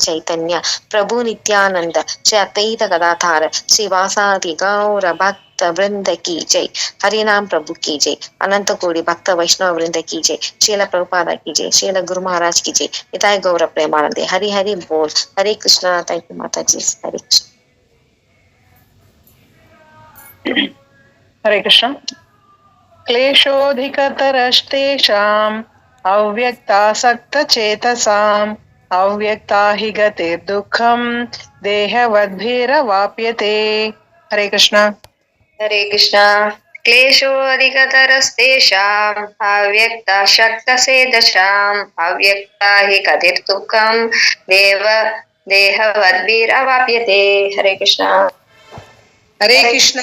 चैतन्य प्रभु नित्यानंद श्री अद्वैत गदाधार श्रीवासादि गौर भक्त वृंद की जय। हरिनाम प्रभु की जय। अनंत कोटि भक्त वैष्णव वृंद की जय। श्रील प्रभुपाद की जय। श्रील गुरु महाराज की जय। निताय गौर प्रेमानंदे। हरि हरि बोल। हरे कृष्णा। थैंक यू माता जी। हरे कृष्ण। हरे कृष्ण। क्लेशोऽधिकतरस्तेषाम् अव्यक्तासक्तचेतसाम् अव्यक्ता हि गतिर्दुःखम् देहवद्भिरवाप्यते। हरे कृष्ण। हरे कृष्णा। क्लेशोऽधिकतरस्तेषाम् अव्यक्ताशक्तचेतसाम् अव्यक्ता हि गतिर्दुःखम् देहवद्भिरवाप्यते। हरे कृष्णा। हरे कृष्ण।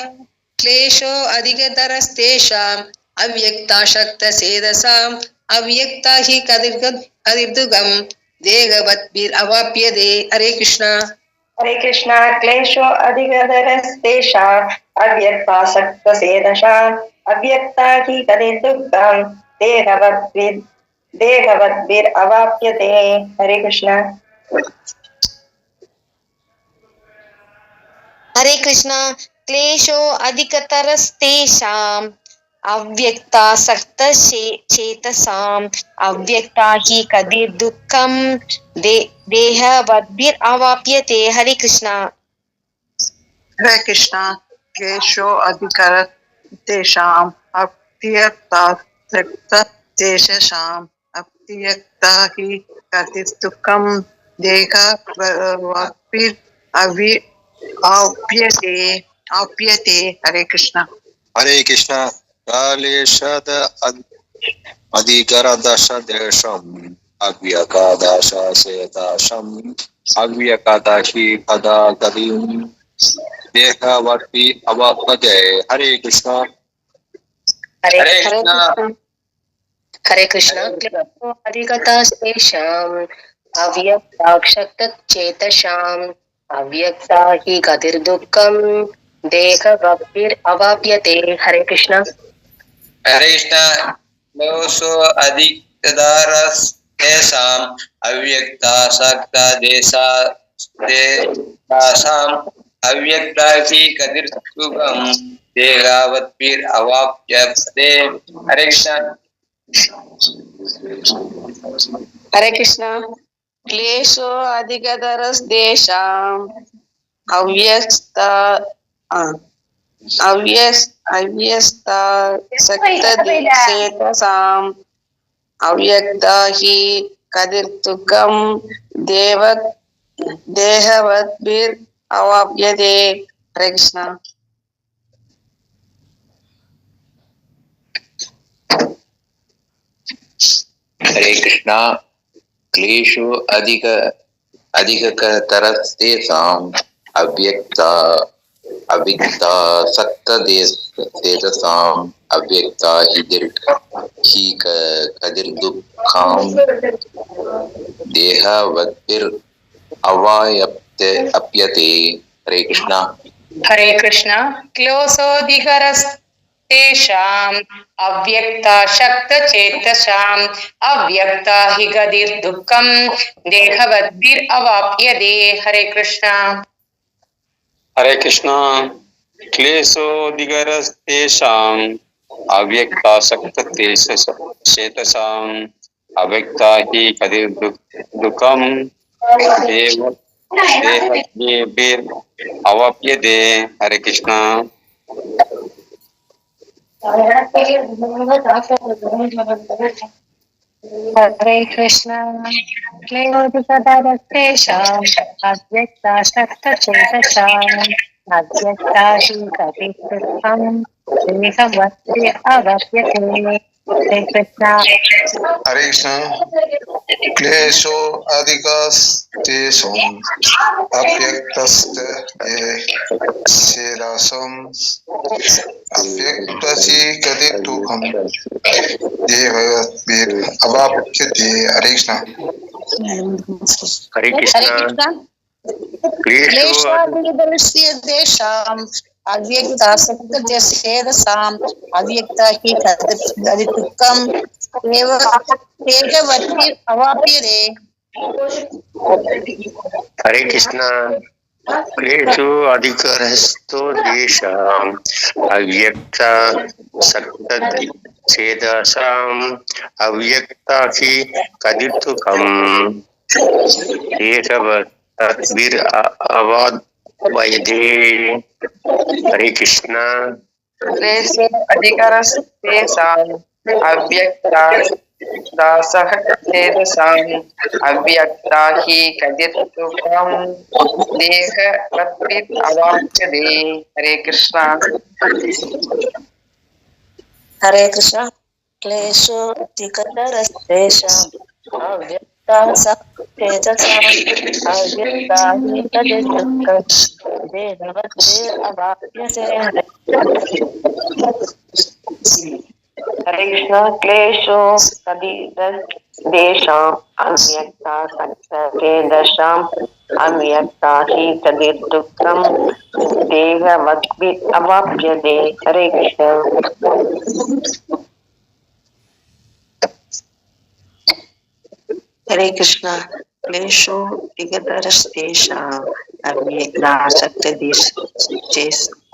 क्लेशो अधिकतरस्तेषाम् अव्यक्ताशक्तचेतसाम् अव्यक्ता हि कदिर्दुःखम् देहवद्भिरवाप्यते। हरे कृष्ण। हरे कृष्णा। क्लेशो अधिकतरस्तेषाम् अव्यक्तासक्तचेतसाम् अव्यक्ता हि गतिर्दुःखम् देहवद्भिरवाप्यते। हरे कृष्णा। हरे कृष्णा। क्लेशो अधिकतरस्तेषाम् अव्यक्तासक्तचेतसाम् अव्यक्ता हि कदिर्दुःखम् देहवद्भिरवाप्यते। हरे कृष्णा। हरे कृष्ण। क्लेशो अधिकतरस्तेषाम् अव्यक्तासक्तचेतसाम् अव्यक्ता हि गतिर्दुःखम् देहवद्भिरवाप्यते। हरे कृष्ण। हरे कृष्ण। क्लेशद अधिकतरस्तेषाम् अव्यक्तासक्तचेतसाम् अव्यक्ता हि गतिर्दुःखम् देहवद्भिरवाप्यते। हरे कृष्ण। हरे कृष्ण। हरे कृष्ण। क्लेशो अधिकतरस्तेषाम् अव्यक्तासक्तचेतसाम् अव्यक्ता हि गतिर्दुःखम् देहवद्भिरवाप्यते। हरे कृष्ण। हरे कृष्ण। क्लेशो अधिकतरस्तेषाम् अव्यक्तासक्तचेतसाम् अव्यक्ता हि गतिर्दुःखम् देहवद्भिरवाप्यते। हरे कृष्ण। हरे कृष्ण। क्लेशो अधिकतरस्तेषाम् अव्यक्तासक्तचेतसाम् अव्यक्ता हि गतिर्दुःखम् देहवद्भिरवाप्यते। हरे कृष्ण। हरे कृष्ण। क्लेशो अधिकतरस्तेषाम् अव्यक्तासक्तचेतसाम् अव्यक्ता हि कदिर्दुःखम् देहवद्भिरवाप्यते। हरे कृष्ण। हरे कृष्ण। क्लेशोऽधिकतरस्तेषाम् अव्यक्तासक्तचेतसाम् अव्यक्ता हि गतिर्दुःखम् देहवद्भिरवाप्यते। हरे कृष्ण। हरे कृष्ण। क्लेशोऽधिकतरस्तेषाम् अव्यक्तासक्तचेतसाम् अव्यक्ता हि गतिर्दुःखम् देहवद्भिरवाप्यते। हरे कृष्ण। हरे कृष्ण। क्लेशोऽधिकतरस्तेषाम् अव्यक्तासक्तचेतसाम् अव्यक्ता हि गतिर्दुःखम् देहवद्भिरवाप्यते। हरे कृष्ण। हरे कृष्ण। क्लेशो अधिकस्तेषाम् अव्यक्तस्तेषाम् अव्यक्तस्य गतिर्दुःखम् देहवद्भिरवाप्यते। हरे कृष्ण। हरे हरे कृष्ण। कृष्ण। क्लेशोऽधिकतरस्तेषाम् अव्यक्तासक्तचेतसाम् अव्यक्ता हि गतिर्दुःखम् देहवद्भिरवाप्यते। हरे कृष्णा क्लेशो अधिकरस्तो देशाम् अव्यक्ता सक्तच्छेदसाम् अव्यक्ता हि कदितुकम् देशवद्भिरवाद्वयदे हरे कृष्णा क्लेशो अधिकरस्तेषाम् अव्यक्ता दासः चेतसाम् अव्यक्ता हि कदितुकम् देहवद्भिर् अवाप्यते हरे कृष्णा हरे कृष्ण क्लेशो अधिकतरस्तेषाम् अव्यक्ता तेजसाम् अव्यक्ता हि तदिदुःखम् देहवद्भिरवाप्यते हरे कृष्ण क्लेशो देशाम् अव्यक्ता सक्तचेदसाम् अव्यक्ता हि तदिर्दुःखम् देहवद्भिः अवाप्यते हरे कृष्ण हरे कृष्ण क्लेशो अधिकतरस्तेषाम् अव्यक्ता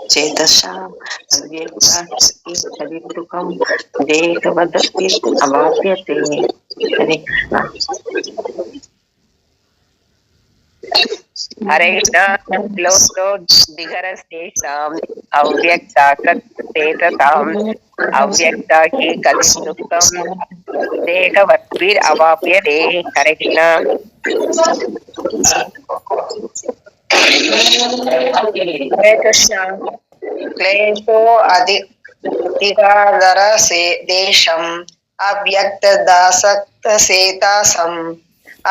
चेतसाम् अव्यक्ता हि तदिदुःखम् देहवद्भिः अवाप्यते हरे कृष्ण हरे कृष्ण क्लेशो दिगरस्तेषाम् अव्यक्ता सक्तचेतसाम् अव्यक्ता हि कदिर्दुःखम् देहवद्भिर् अवाप्यते हरे कृष्ण हरे कृष्ण क्लेशो अधिकादरसे देशम् अव्यक्तदासक्तसेतासम्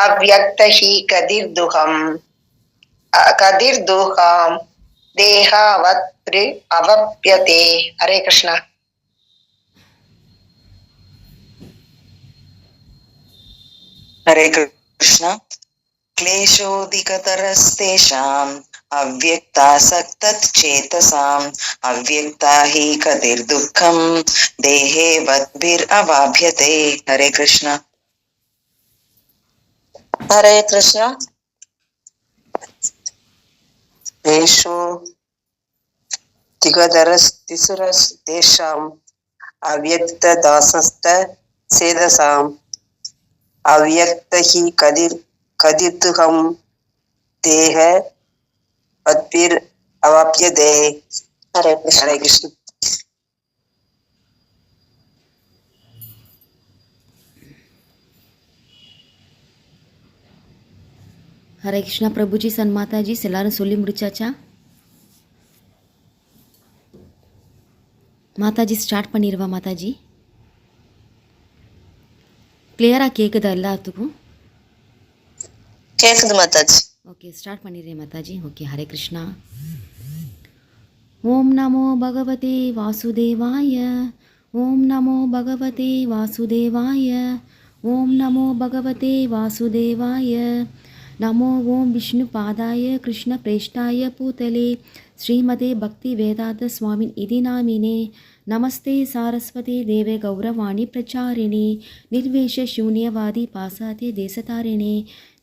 अव्यक्त हि कदिर्दुःखम् देहावत् अवप्यते हरे कृष्ण हरे कृष्ण क्लेशोऽधिकतरस्तेषाम् अव्यक्तासक्तचेतसाम् अव्यक्ता हि कदिर्दुःखम् देहे वद्भिरवाप्यते हरे कृष्ण हरे कृष्ण क्लेशोऽधिकतरस्तेषाम् अव्यक्तदासक्तचेतसाम् अव्यक्त हि कदिर्दुःखम् देह वद्भिरवाप्यते हरे कृष्ण ஹரே கிருஷ்ணா பிரபுஜி சன் மாதாஜி எல்லாரும் சொல்லி முடிச்சாச்சா? மாதாஜி ஸ்டார்ட் பண்ணிடுவா மாதாஜி? கிளியராக கேட்குதா எல்லாத்துக்கும்? கேக்குது மாதாஜி. ஓகே ஸ்டார்ட் பண்ணிடுறேன் மாதாஜி. ஓகே ஹரே கிருஷ்ணா. ஓம் நமோ பகவதே வாசுதேவாய. ஓம் நமோ பகவதே வாசுதேவாய. ஓம் நமோ பகவதே வாசுதேவாய. நமோ ஓம் விஷ்ணு பாதாய கிருஷ்ண பிரேஷ்டாய பூதலே ஸ்ரீமதே பக்தி வேதாந்த சுவாமின் இதி நாமினே. நமஸ்தே சாரஸ்வதி தேவே கௌரவாணி பிரச்சாரிணி நிர்வேஷ शून्यवादी पासाते देशतारिणे.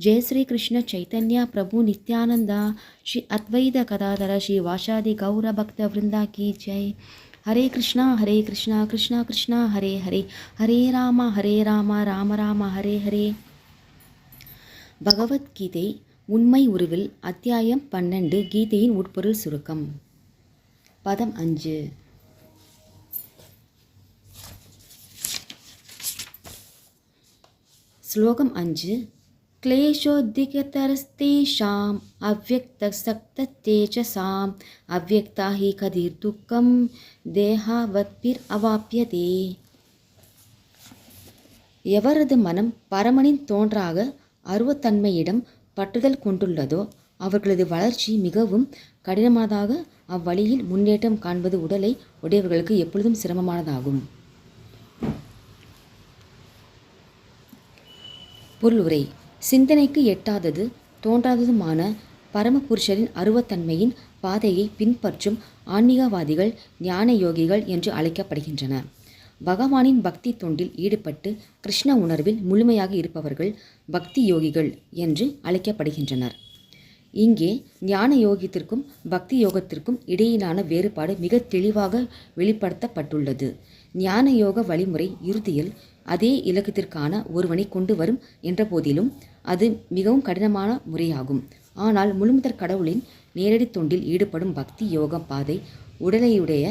जय श्री कृष्ण चैतन्य प्रभु नित्यानंद श्री अद्वैत गदाधर श्री वासादि गौर भक्त वृंदा की जय. हरे कृष्णा कृष्णा कृष्णा हरे हरे हरे राम राम राम हरे हरे. பகவத்கீதை உண்மை உருவில் அத்தியாயம் 12 கீதையின் உட்பொருள் சுருக்கம். பதம் 5. ஸ்லோகம் 5. क्लेशोऽधिकतरस्तेषाम् अव्यक्तसक्तचेतसाम् अव्यक्ता हि कदिर्दुःखम् देहावद्भिरवाप्यते. எவரது மனம் பரமனின் தோன்றாக அருவத்தன்மையிடம் பற்றுதல் கொண்டுள்ளதோ அவர்களது வளர்ச்சி மிகவும் கடினமானதாக, அவ்வழியில் முன்னேற்றம் காண்பது உடலை உடையவர்களுக்கு எப்பொழுதும் சிரமமானதாகும். பொருளுரை. சிந்தனைக்கு எட்டாதது தோன்றாததுமான பரமபுருஷரின் அருவத்தன்மையின் பாதையை பின்பற்றும் ஆன்மீகவாதிகள் ஞான யோகிகள் என்று அழைக்கப்படுகின்றனர். பகவானின் பக்தி தொண்டில் ஈடுபட்டு கிருஷ்ண உணர்வில் முழுமையாக இருப்பவர்கள் பக்தி யோகிகள் என்று அழைக்கப்படுகின்றனர். இங்கே ஞான யோகத்திற்கும் பக்தி யோகத்திற்கும் இடையிலான வேறுபாடு மிக தெளிவாக வெளிப்படுத்தப்பட்டுள்ளது. ஞான யோக வழிமுறை இறுதியில் அதே இலக்கத்திற்கான ஒருவனை கொண்டு வரும் என்ற போதிலும் அது மிகவும் கடினமான முறையாகும். ஆனால் முழுமுதற் கடவுளின் நேரடி தொண்டில் ஈடுபடும் பக்தி யோக பாதை உடலையுடைய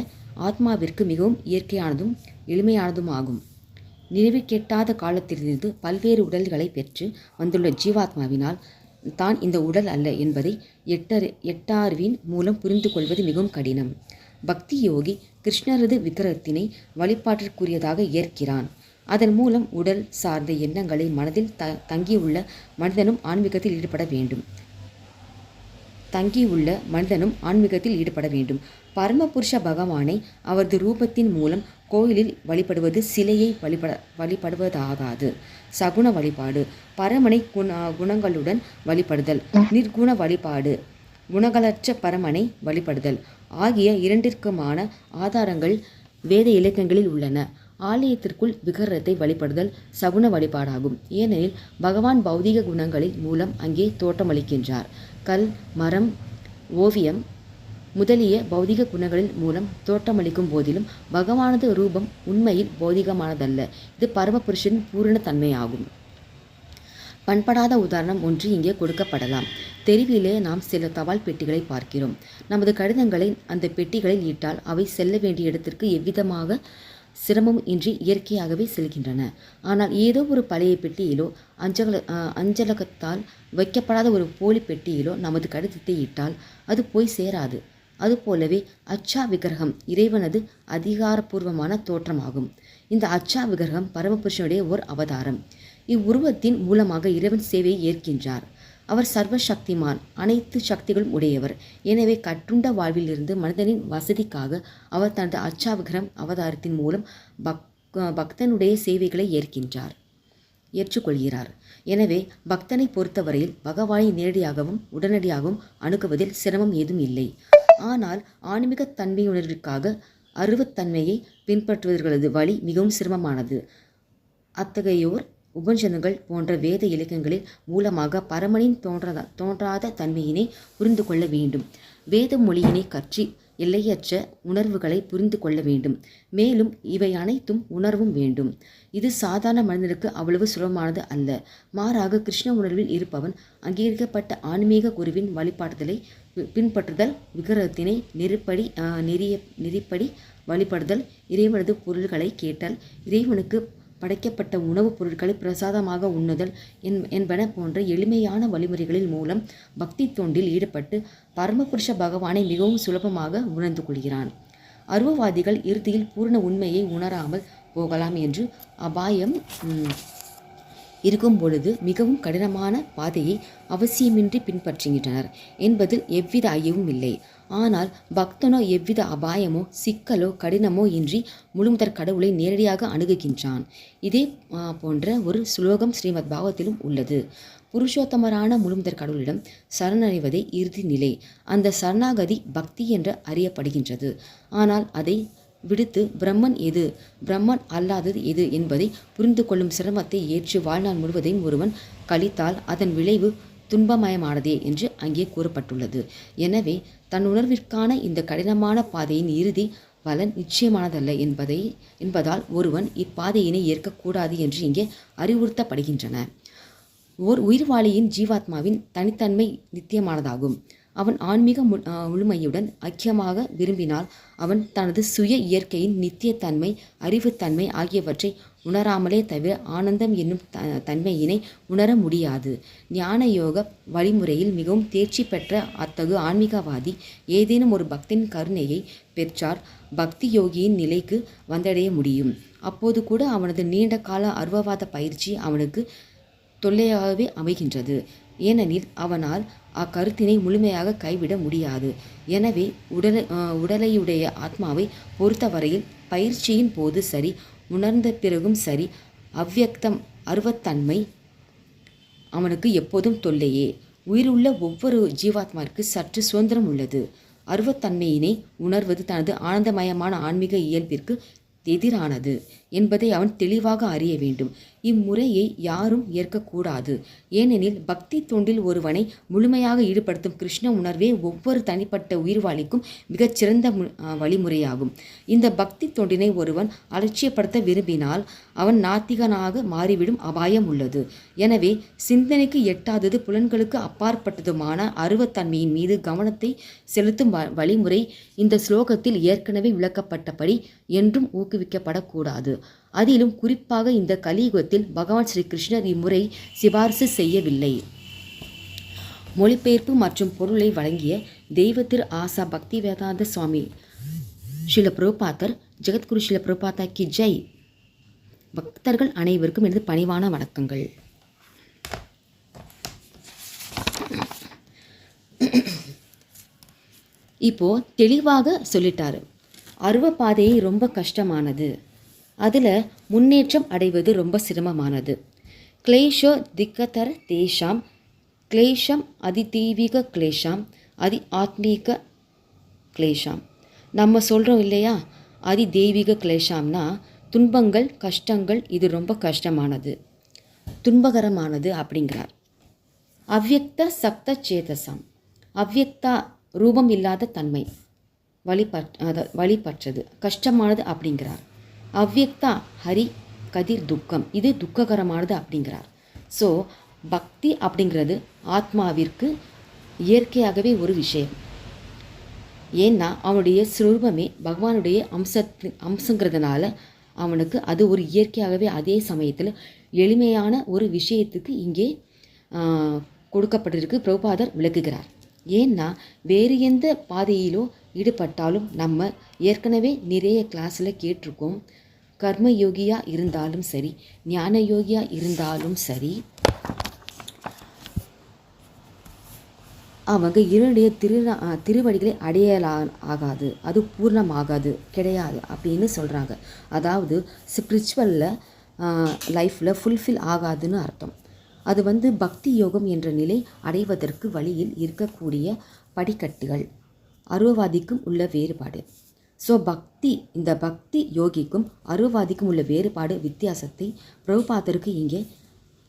ஆத்மாவிற்கு மிகவும் இயற்கையானதும் எளிமையானதுமாகும். நினைவு கெட்டாத காலத்திலிருந்து பல்வேறு உடல்களை பெற்று வந்துள்ள ஜீவாத்மாவினால் தான் இந்த உடல் அல்ல என்பதை எட்டார்வின் மூலம் புரிந்து கொள்வது மிகவும் கடினம். பக்தி யோகி கிருஷ்ணரது விக்கிரகத்தினை வழிபாட்டிற்குரியதாக ஏற்கிறான். அதன் மூலம் உடல் சார்ந்த எண்ணங்களை மனதில் தங்கியுள்ள மனிதனும் ஆன்மீகத்தில் ஈடுபட வேண்டும். பரமபுருஷ பகவானை அவரது ரூபத்தின் மூலம் கோயிலில் வழிபடுவது சிலையை வழிபடுவதாகாது. சகுன வழிபாடு, பரமனை குணங்களுடன் வழிபடுதல், நிர்குண வழிபாடு, குணங்களற்ற பரமனை வழிபடுதல் ஆகிய இரண்டிற்குமான ஆதாரங்கள் வேத இலக்கியங்களில் உள்ளன. ஆலயத்திற்குள் விக்கிரகத்தை வழிபடுதல் சகுன வழிபாடாகும். ஏனெனில் பகவான் பௌதிக குணங்களின் மூலம் அங்கே தோற்றமளிக்கின்றார். கல், மரம், ஓவியம் முதலிய பௌதிக குணங்களின் மூலம் தோற்றமளிக்கும் போதிலும் பகவானது ரூபம் உண்மையில் பௌதிகமானதல்ல. இது பரமபுருஷனின் பூரண தன்மையாகும். பண்படாத உதாரணம் ஒன்று இங்கே கொடுக்கப்படலாம். தெருவிலே நாம் சில தபால் பெட்டிகளை பார்க்கிறோம். நமது கடிதங்களை அந்த பெட்டிகளில் இட்டால் அவை செல்ல வேண்டிய இடத்திற்கு எவ்விதமாக சிரமம் இன்றி இயற்கையாகவே செல்கின்றன. ஆனால் ஏதோ ஒரு பழைய பெட்டியிலோ அஞ்சலகத்தால் வைக்கப்படாத ஒரு போலி பெட்டியிலோ நமது கடிதத்தை இட்டால் அது போய் சேராது. அதுபோலவே அச்சா விக்கிரகம் இறைவனது அதிகாரபூர்வமான தோற்றமாகும். இந்த அச்சா விக்கிரகம் பரமபுருஷனுடைய ஓர் அவதாரம். இவ்வுருவத்தின் மூலமாக இறைவன் சேவையை ஏற்கின்றார். அவர் சர்வ சக்திமான், அனைத்து சக்திகளும் உடையவர். எனவே கட்டுண்ட வாழ்வில் இருந்து மனிதனின் வசதிக்காக அவர் தனது அச்சா விக்கிரகம் அவதாரத்தின் மூலம் பக்தனுடைய சேவைகளை ஏற்றுக்கொள்கிறார். எனவே பக்தனை பொறுத்தவரையில் பகவானை நேரடியாகவும் உடனடியாகவும் அணுகுவதில் சிரமம் ஏதும் இல்லை. ஆனால் ஆன்மீக தன்மையுணர்விற்காக அருவத்தன்மையை பின்பற்றுவர்களது வழி மிகவும் சிரமமானது. அத்தகையோர் உபனிஷதங்கள் போன்ற வேத இலக்கியங்களின் மூலமாக பரமனின் தோன்றாத தன்மையினை புரிந்து கொள்ள வேண்டும். வேத மொழியினை கற்றி எல்லையற்ற உணர்வுகளை புரிந்து கொள்ள வேண்டும். மேலும் இவை அனைத்தும் உணர்வும் வேண்டும். இது சாதாரண மனிதனுக்கு அவ்வளவு சுலபமானது அல்ல. மாறாக கிருஷ்ண உணர்வில் இருப்பவன் அங்கீகரிக்கப்பட்ட ஆன்மீக குருவின் வழிபாடுதலை பின்பற்றுதல், விக்கிரகத்தினை நெறிப்படி வழிபடுதல், இறைவனது பொருள்களை கேட்டல், இறைவனுக்கு படைக்கப்பட்ட உணவுப் பொருட்களை பிரசாதமாக உண்ணுதல் என்பன போன்ற எளிமையான வழிமுறைகளின் மூலம் பக்தி தொண்டில் ஈடுபட்டு பரமபுருஷ பகவானை மிகவும் சுலபமாக உணர்ந்து கொள்கிறான். அருவவாதிகள் இறுதியில் பூர்ண உண்மையை உணராமல் போகலாம் என்று அபாயம் இருக்கும் பொழுது மிகவும் கடினமான பாதையை அவசியமின்றி பின்பற்றுகின்றனர் என்பதில் எவ்வித ஐயமும் இல்லை. ஆனால் பக்தனோ எவ்வித அபாயமோ சிக்கலோ கடினமோ இன்றி முழுமுதற் கடவுளை நேரடியாக அணுகுகின்றான். இதே போன்ற ஒரு சுலோகம் ஸ்ரீமத் பாகவத்திலும் உள்ளது. புருஷோத்தமரான முழுமுதற் கடவுளிடம் சரணடைவதே இறுதி நிலை. அந்த சரணாகதி பக்தி என்று அறியப்படுகின்றது. ஆனால் அதை விடுத்து பிரம்மன் எது, பிரம்மன் அல்லாதது எது என்பதை புரிந்து கொள்ளும் சிரமத்தை ஏற்று வாழ்நாள் முழுவதையும் ஒருவன் கழித்தால் அதன் விளைவு துன்பமயமானதே என்று அங்கே கூறப்பட்டுள்ளது. எனவே தன் உணர்விற்கான இந்த கடினமான பாதையின் இறுதி பலன் நிச்சயமானதல்ல என்பதால் ஒருவன் இப்பாதையினை ஏற்கக்கூடாது என்று இங்கே அறிவுறுத்தப்படுகின்றன. ஓர் உயிர்வாளியின் ஜீவாத்மாவின் தனித்தன்மை நித்தியமானதாகும். அவன் ஆன்மீக முழுமையுடன் ஐக்கியமாக விரும்பினால் அவன் தனது சுய இயற்கையின் நித்தியத்தன்மை, அறிவுத்தன்மை ஆகியவற்றை உணராமலே தவிர ஆனந்தம் என்னும் தன்மையினை உணர முடியாது. ஞான யோக வழிமுறையில் மிகவும் தேர்ச்சி பெற்ற அத்தகு ஆன்மீகவாதி ஏதேனும் ஒரு பக்தின் கருணையை பெற்றார் பக்தி யோகியின் நிலைக்கு வந்தடைய முடியும். அப்போது கூட அவனது நீண்ட கால அருவவாத பயிற்சி அவனுக்கு தொல்லையாகவே அமைகின்றது. ஏனெனில் அவனால் அக்கருத்தினை முழுமையாக கைவிட முடியாது. எனவே உடலையுடைய ஆத்மாவை பொறுத்தவரையில் பயிற்சியின் போது சரி, உணர்ந்த பிறகும் சரி, அவ்வியக்தம் அருவத்தன்மை அவனுக்கு எப்போதும் தொல்லையே. உயிருள்ள ஒவ்வொரு ஜீவாத்மாவிற்கு சற்று சுதந்திரம் உள்ளது. அருவத்தன்மையினை உணர்வது தனது ஆனந்தமயமான ஆன்மீக இயல்பிற்கு எதிரானது என்பதை அவன் தெளிவாக அறிய வேண்டும். இம்முறையை யாரும் ஏற்கக்கூடாது. ஏனெனில் பக்தி தொண்டில் ஒருவனை முழுமையாக ஈடுபடுத்தும் கிருஷ்ண உணர்வே ஒவ்வொரு தனிப்பட்ட உயிர்வாளிக்கும் மிகச்சிறந்த வழிமுறையாகும். இந்த பக்தி தொண்டினை ஒருவன் அலட்சியப்படுத்த விரும்பினால் அவன் நாத்திகனாக மாறிவிடும் அபாயம் உள்ளது. எனவே சிந்தனைக்கு எட்டாதது புலன்களுக்கு அப்பாற்பட்டதுமான அருவத்தன்மையின் மீது கவனத்தை செலுத்தும் வழிமுறை இந்த ஸ்லோகத்தில் ஏற்கனவே விளக்கப்பட்டபடி என்றும் ஊக்குவிக்கப்படக்கூடாது. அதிலும் குறிப்பாக இந்த கலியுகத்தில் பகவான் ஸ்ரீ கிருஷ்ணர் இம்முறை சிபாரிசு செய்யவில்லை. மொழிபெயர்ப்பு மற்றும் பொருளை வழங்கிய தெய்வ திரு ஆசா பக்தி வேதாந்த சுவாமி ஸ்ரீல பிரபுபாதர் ஜெகத்குரு ஸ்ரீல பிரபுபாதா கி ஜெய். பக்தர்கள் அனைவருக்கும் எனது பணிவான வணக்கங்கள். இப்போ தெளிவாக சொல்லிட்டாரு. அருவ பாதையை ரொம்ப கஷ்டமானது, அதில் முன்னேற்றம் அடைவது ரொம்ப சிரமமானது. கிளேஷோ திக்கதர தேஷாம் கிளேஷம் அதிதெய்வீக கிளேஷாம் அதி ஆத்மீக கிளேஷாம். நம்ம சொல்கிறோம் இல்லையா, அதிதெய்வீக கிளேஷாம்னா துன்பங்கள் கஷ்டங்கள், இது ரொம்ப கஷ்டமானது துன்பகரமானது அப்படிங்கிறார். அவ்யக்த சக்த சேதசாம், அவ்யக்தா ரூபம் இல்லாத தன்மை, வழிபற்றது கஷ்டமானது அப்படிங்கிறார். அவ்யக்தா ஹரி கதிர் துக்கம், இது துக்ககரமானது அப்படிங்கிறார். ஸோ பக்தி அப்படிங்கிறது ஆத்மாவிற்கு இயற்கையாகவே ஒரு விஷயம். ஏன்னா அவனுடைய சுரூபமே பகவானுடைய அம்சங்கிறதுனால அவனுக்கு அது ஒரு இயற்கையாகவே அதே சமயத்தில் எளிமையான ஒரு விஷயத்துக்கு இங்கே கொடுக்கப்பட்டிருக்கு. பிரபுபாதர் விளக்குகிறார். ஏன்னா வேறு எந்த பாதையிலோ ஈடுபட்டாலும் நம்ம ஏற்கனவே நிறைய கிளாஸில் கேட்டிருக்கோம். கர்ம யோகியாக இருந்தாலும் சரி, ஞான யோகியாக இருந்தாலும் சரி, அவங்க இரண்டுடைய திருவடிகளை ஆகாது, அது பூர்ணமாகாது, கிடையாது அப்படின்னு சொல்கிறாங்க. அதாவது ஸ்பிரிச்சுவலில் லைஃப்பில் ஃபுல்ஃபில் ஆகாதுன்னு அர்த்தம். அது பக்தி யோகம் என்ற நிலை அடைவதற்கு வழியில் இருக்கக்கூடிய படிக்கட்டுகள். அருவவாதிக்கும் உள்ள வேறுபாடு. ஸோ இந்த பக்தி யோகிக்கும் அருவவாதிக்கும் உள்ள வேறுபாடு வித்தியாசத்தை பிரபுபாதருக்கு இங்கே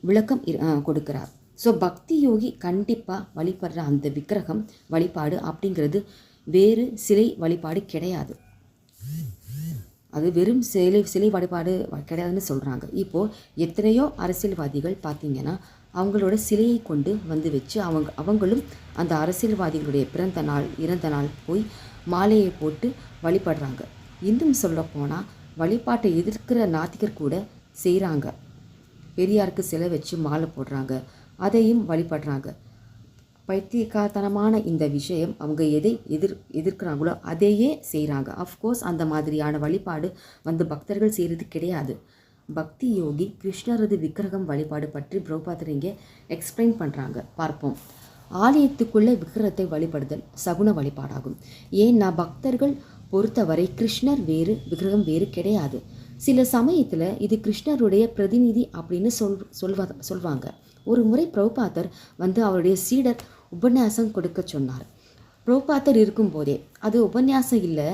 விளக்கம் கொடுக்கிறார். ஸோ பக்தி யோகி கண்டிப்பாக வழிபடுற அந்த விக்கிரகம் வழிபாடு அப்படிங்கிறது வேறு சிலை வழிபாடு கிடையாது. அது வெறும் சிலை வழிபாடு கிடையாதுன்னு சொல்கிறாங்க. இப்போது எத்தனையோ அரசியல்வாதிகள் பார்த்திங்கன்னா அவங்களோட சிலையை கொண்டு வச்சு அவங்களும் அந்த அரசியல்வாதிகளுடைய பிறந்த நாள் இறந்த நாள் போய் மாலையை போட்டு வழிபடுறாங்க. இன்னும் சொல்லப்போனால் வழிபாட்டை எதிர்க்கிற நாத்திகர் கூட செய்கிறாங்க. பெரியாருக்கு சிலை வச்சு மாலை போடுறாங்க, அதையும் வழிபடுறாங்க. பைத்தியக்காரத்தனமான இந்த விஷயம் அவங்க எதை எதிர்க்கிறாங்களோ அதையே செய்கிறாங்க. அஃப்கோர்ஸ் அந்த மாதிரியான வழிபாடு பக்தர்கள் செய்கிறது கிடையாது. பக்தி யோகி கிருஷ்ணரது விக்கிரகம் வழிபாடு பற்றி பிரபுபாதர் இங்கே எக்ஸ்பிளைன் பண்ணுறாங்க. பார்ப்போம். ஆலயத்துக்குள்ளே விக்கிரகத்தை வழிபடுதல் சகுன வழிபாடாகும். ஏன்னா பக்தர்கள் பொறுத்தவரை கிருஷ்ணர் வேறு விக்கிரகம் வேறு கிடையாது. சில சமயத்தில் இது கிருஷ்ணருடைய பிரதிநிதி அப்படின்னு சொல்வாங்க. ஒரு முறை பிரபுபாதர் அவருடைய சீடர் உபன்யாசம் கொடுக்க சொன்னார். பிரபுபாதர் இருக்கும்போதே, அது உபன்யாசம் இல்லை,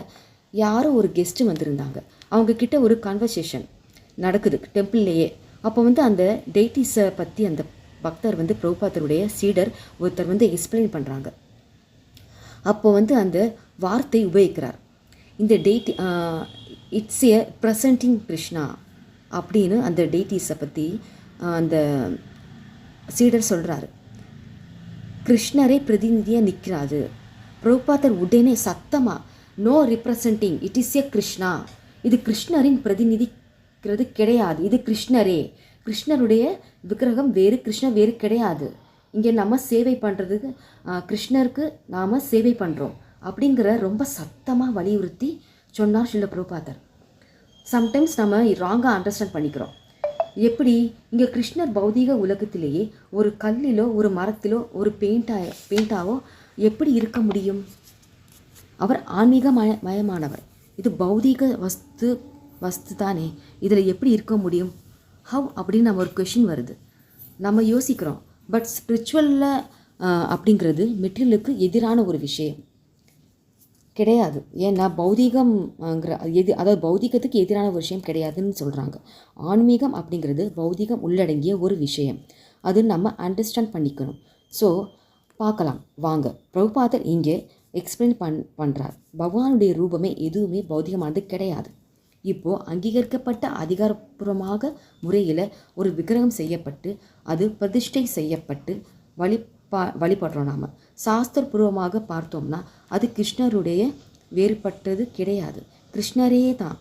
யாரோ ஒரு கெஸ்ட்டு வந்திருந்தாங்க. அவங்கக்கிட்ட ஒரு கான்வர்சேஷன் நடக்குது டெம்பிள்லேயே. அப்போ அந்த டெய்டிஸை பற்றி அந்த பக்தர் பிரபுபாதருடைய சீடர் ஒருத்தர் எக்ஸ்பிளைன் பண்ணுறாங்க. அப்போ அந்த வார்த்தை உபயோகிக்கிறார். இந்த deity it's A presenting Krishna அப்படின்னு அந்த டெய்டிஸை பற்றி அந்த சீடர் சொல்கிறாரு. கிருஷ்ணரே பிரதிநிதியாக நிற்கிறாரு. பிரபுபாதர் உடனே சத்தமாக, no ரிப்ரசன்டிங், it is a Krishna, இது கிருஷ்ணரின் பிரதிநிதிக்கிறது கிடையாது, இது கிருஷ்ணரே, கிருஷ்ணருடைய விக்கிரகம் வேறு, கிருஷ்ணர் வேறு கிடையாது. இங்கே நம்ம சேவை பண்ணுறதுக்கு கிருஷ்ணருக்கு நாம் சேவை பண்ணுறோம் அப்படிங்கிற ரொம்ப சத்தமாக வலியுறுத்தி சொன்னார் ஸ்ரீல பிரபுபாதர். சம்டைம்ஸ் நம்ம ராங்காக அண்டர்ஸ்டாண்ட் பண்ணிக்கிறோம். எப்படி இங்கே கிருஷ்ணர் பௌதீக உலகத்திலேயே ஒரு கல்லிலோ ஒரு மரத்திலோ ஒரு பெயிண்டாவோ எப்படி இருக்க முடியும்? அவர் ஆன்மீக மயமானவர். இது பௌதீக வஸ்து தானே, இதில் எப்படி இருக்க முடியும்? ஹவ் அப்படின்னு நம்ம ஒரு கொஷின் வருது, நம்ம யோசிக்கிறோம். பட் ஸ்பிரிச்சுவலில் அப்படிங்கிறது மெட்டீரியலுக்கு எதிரான ஒரு விஷயம். கிடையாது. ஏன்னா பௌதிகம்ங்கிற அதாவது பௌதிகத்துக்கு எதிரான ஒரு விஷயம் கிடையாதுன்னு சொல்கிறாங்க. ஆன்மீகம் அப்படிங்கிறது பௌதிகம் உள்ளடங்கிய ஒரு விஷயம். அது நம்ம அண்டர்ஸ்டாண்ட் பண்ணிக்கணும். ஸோ பார்க்கலாம் வாங்க. பிரபுபாதர் இங்கே எக்ஸ்பிளைன் பண்ணுறார். பகவானுடைய ரூபமே எதுவுமே பௌதிகமானது கிடையாது. இப்போது அங்கீகரிக்கப்பட்ட அதிகாரப்பூர்வமாக முறையில் ஒரு விக்கிரகம் செய்யப்பட்டு அது பிரதிஷ்டை செய்யப்பட்டு வழிபடுறோம். நாம் சாஸ்திரபூர்வமாக பார்த்தோம்னா அது கிருஷ்ணருடைய வேறுபட்டது கிடையாது, கிருஷ்ணரே தான்.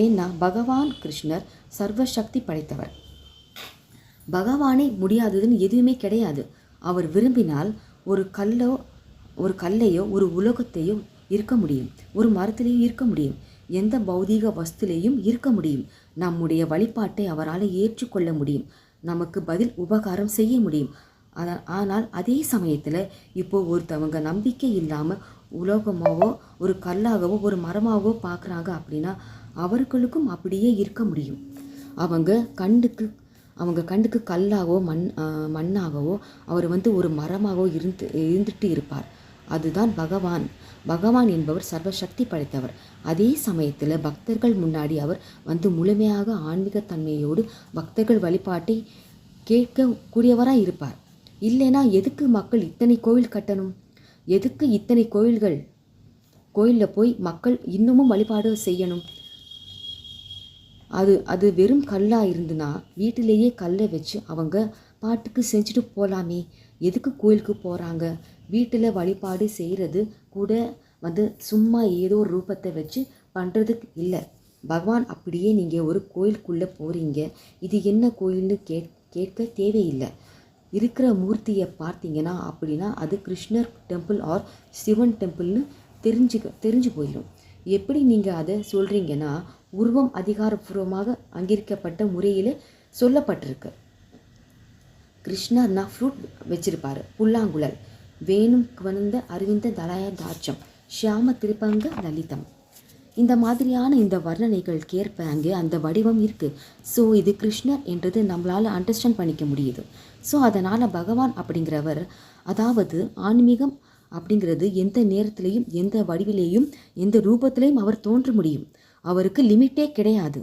ஏன்னா பகவான் கிருஷ்ணர் சர்வசக்தி படைத்தவர். பகவானே முடியாததுன்னு எதுவுமே கிடையாது. அவர் விரும்பினால் ஒரு கல்லையோ ஒரு உலோகத்தையோ இருக்க முடியும், ஒரு மரத்திலேயும் இருக்க முடியும், எந்த பௌதீக வஸ்துலேயும் இருக்க முடியும். நம்முடைய வழிபாட்டை அவரால் ஏற்றுக்கொள்ள முடியும், நமக்கு பதில் உபகாரம் செய்ய முடியும். ஆனால் அதே சமயத்தில் இப்போது ஒருத்தவங்க நம்பிக்கை இல்லாமல் உலோகமாகவோ ஒரு கல்லாகவோ ஒரு மரமாகவோ பார்க்குறாங்க அப்படின்னா அவர்களுக்கும் அப்படியே இருக்க முடியும். அவங்க கண்டுக்கு கல்லாகவோ மண்ணாகவோ அவர் ஒரு மரமாகவோ இருந்துட்டு இருப்பார். அதுதான் பகவான் என்பவர் சர்வசக்தி படைத்தவர். அதே சமயத்தில் பக்தர்கள் முன்னாடி அவர் முழுமையாக ஆன்மீகத்தன்மையோடு பக்தர்கள் வழிபாட்டை கேட்கக்கூடியவராக இருப்பார். இல்லைனா எதுக்கு மக்கள் இத்தனை கோவில் கட்டணும்? எதுக்கு இத்தனை கோயிலில் போய் மக்கள் இன்னமும் வழிபாடு செய்யணும்? அது வெறும் கல்லாக இருந்துன்னா வீட்டிலேயே கல்லை வச்சு அவங்க பாட்டுக்கு செஞ்சுட்டு போகலாமே. எதுக்கு கோயிலுக்கு போகிறாங்க? வீட்டில் வழிபாடு செய்கிறது கூட சும்மா ஏதோ ஒரு ரூபத்தை வச்சு பண்ணுறதுக்கு இல்லை. பகவான் அப்படியே நீங்கள் ஒரு கோயிலுக்குள்ளே போகிறீங்க, இது என்ன கோயில்னு கேட்க தேவையில்லை. இருக்கிற மூர்த்தியை பார்த்தீங்கன்னா அப்படின்னா அது கிருஷ்ணர் டெம்பிள் ஆர் சிவன் டெம்பிள்னு தெரிஞ்சு போயிடும். எப்படி நீங்கள் அதை சொல்கிறீங்கன்னா உருவம் அதிகாரப்பூர்வமாக அங்கீகரிக்கப்பட்ட முறையில் சொல்லப்பட்டிருக்கு. கிருஷ்ணர்னா ஃப்ரூட் வச்சிருப்பார், புல்லாங்குழல், வேணும் கவர்ந்த அரவிந்த தலாய தாட்சம், ஷியாம திருப்பங்க லலிதம். இந்த மாதிரியான இந்த வர்ணனைகளுக்கேற்ப அங்கே அந்த வடிவம் இருக்குது. ஸோ இது கிருஷ்ணர் என்றது நம்மளால் அண்டர்ஸ்டாண்ட் பண்ணிக்க முடியுது. ஸோ அதனால் பகவான் அப்படிங்கிறவர், அதாவது ஆன்மீகம் அப்படிங்கிறது எந்த நேரத்திலையும் எந்த வடிவிலேயும் எந்த ரூபத்திலையும் அவர் தோன்ற முடியும். அவருக்கு லிமிட்டே கிடையாது.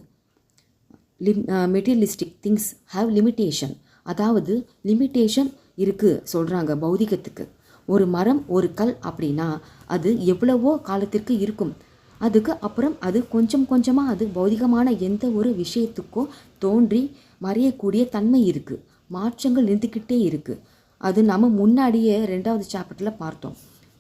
மெட்டீரியலிஸ்டிக் திங்ஸ் ஹாவ் லிமிட்டேஷன், அதாவது லிமிட்டேஷன் இருக்குது சொல்கிறாங்க பௌதிகத்துக்கு. ஒரு மரம் ஒரு கல் அப்படின்னா அது எவ்வளவோ காலத்திற்கு இருக்கும், அதுக்கு அப்புறம் அது கொஞ்சமாக அது பௌதிகமான எந்த ஒரு விஷயத்துக்கோ தோன்றி மறையக்கூடிய தன்மை இருக்குது, மாற்றங்கள் இருந்துக்கிட்டே இருக்குது. அது நம்ம முன்னாடியே 2வது சாப்டரில் பார்த்தோம்.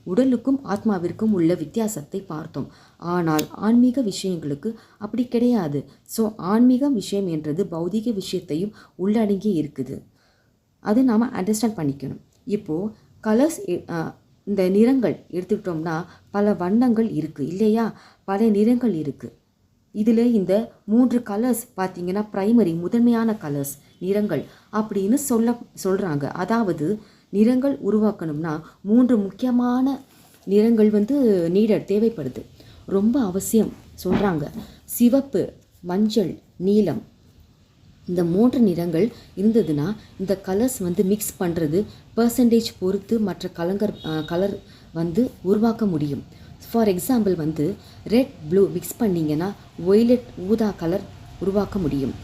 உடலுக்கும் ஆத்மாவிற்கும் உள்ள வித்தியாசத்தை பார்த்தோம். ஆனால் ஆன்மீக விஷயங்களுக்கு அப்படி கிடையாது. ஸோ ஆன்மீக விஷயம் என்றது பௌதிக விஷயத்தையும் உள்ளடங்கி இருக்குது. அது நாம் அண்டர்ஸ்டாண்ட் பண்ணிக்கணும். இப்போது கலர்ஸ், இந்த நிறங்கள் எடுத்துக்கிட்டோம்னா பல வண்ணங்கள் இருக்குது இல்லையா, பல நிறங்கள் இருக்குது. இதில் இந்த 3 கலர்ஸ் பார்த்திங்கன்னா ப்ரைமரி முதன்மையான கலர்ஸ் நிறங்கள் அப்படின்னு சொல்கிறாங்க. அதாவது நிறங்கள் உருவாக்கணும்னா 3 முக்கியமான நிறங்கள் நீடட் தேவைப்படுது, ரொம்ப அவசியம் சொல்கிறாங்க. சிவப்பு, மஞ்சள், நீலம், இந்த 3 நிறங்கள் இருந்ததுன்னா இந்த கலர்ஸ் மிக்ஸ் பண்ணுறது பர்சன்டேஜ் பொறுத்து மற்ற கலர் உருவாக்க முடியும். For example red blue mix பண்ணிங்கன்னா ஒய்லெட் ஊதா கலர் உருவாக்க முடியும்.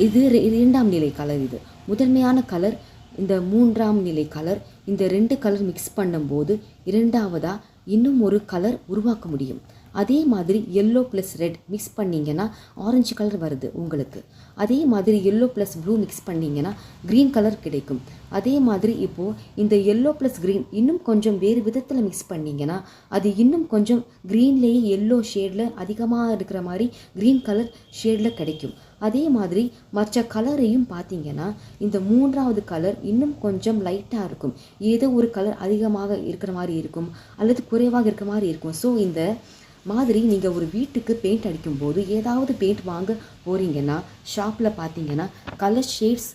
இது 2ஆம் நிலை கலர். இது முதன்மையான கலர். இந்த 3ஆம் நிலை கலர், இந்த 2 கலர் மிக்ஸ் பண்ணும்போது 2ஆவதாக இன்னும் ஒரு கலர் உருவாக்க முடியும். அதே மாதிரி எல்லோ ப்ளஸ் ரெட் மிக்ஸ் பண்ணிங்கன்னா ஆரஞ்சு கலர் வருது உங்களுக்கு. அதே மாதிரி எல்லோ ப்ளஸ் ப்ளூ மிக்ஸ் பண்ணிங்கன்னா க்ரீன் கலர் கிடைக்கும். அதே மாதிரி இப்போது இந்த எல்லோ ப்ளஸ் க்ரீன் இன்னும் கொஞ்சம் வேறு விதத்தில் மிக்ஸ் பண்ணிங்கன்னா அது இன்னும் கொஞ்சம் க்ரீன்லேயே எல்லோ ஷேடில் அதிகமாக இருக்கிற மாதிரி க்ரீன் கலர் ஷேடில் கிடைக்கும். அதே மாதிரி மற்ற கலரையும் பார்த்தீங்கன்னா இந்த 3ஆவது கலர் இன்னும் கொஞ்சம் லைட்டாக இருக்கும், ஏதோ ஒரு கலர் அதிகமாக இருக்கிற மாதிரி இருக்கும் அல்லது குறைவாக இருக்கிற மாதிரி இருக்கும். ஸோ இந்த மாதிரி நீங்கள் ஒரு வீட்டுக்கு பெயிண்ட் அடிக்கும்போது ஏதாவது பெயிண்ட் வாங்க போகிறீங்கன்னா ஷாப்பில் பார்த்தீங்கன்னா கலர் ஷேட்ஸ்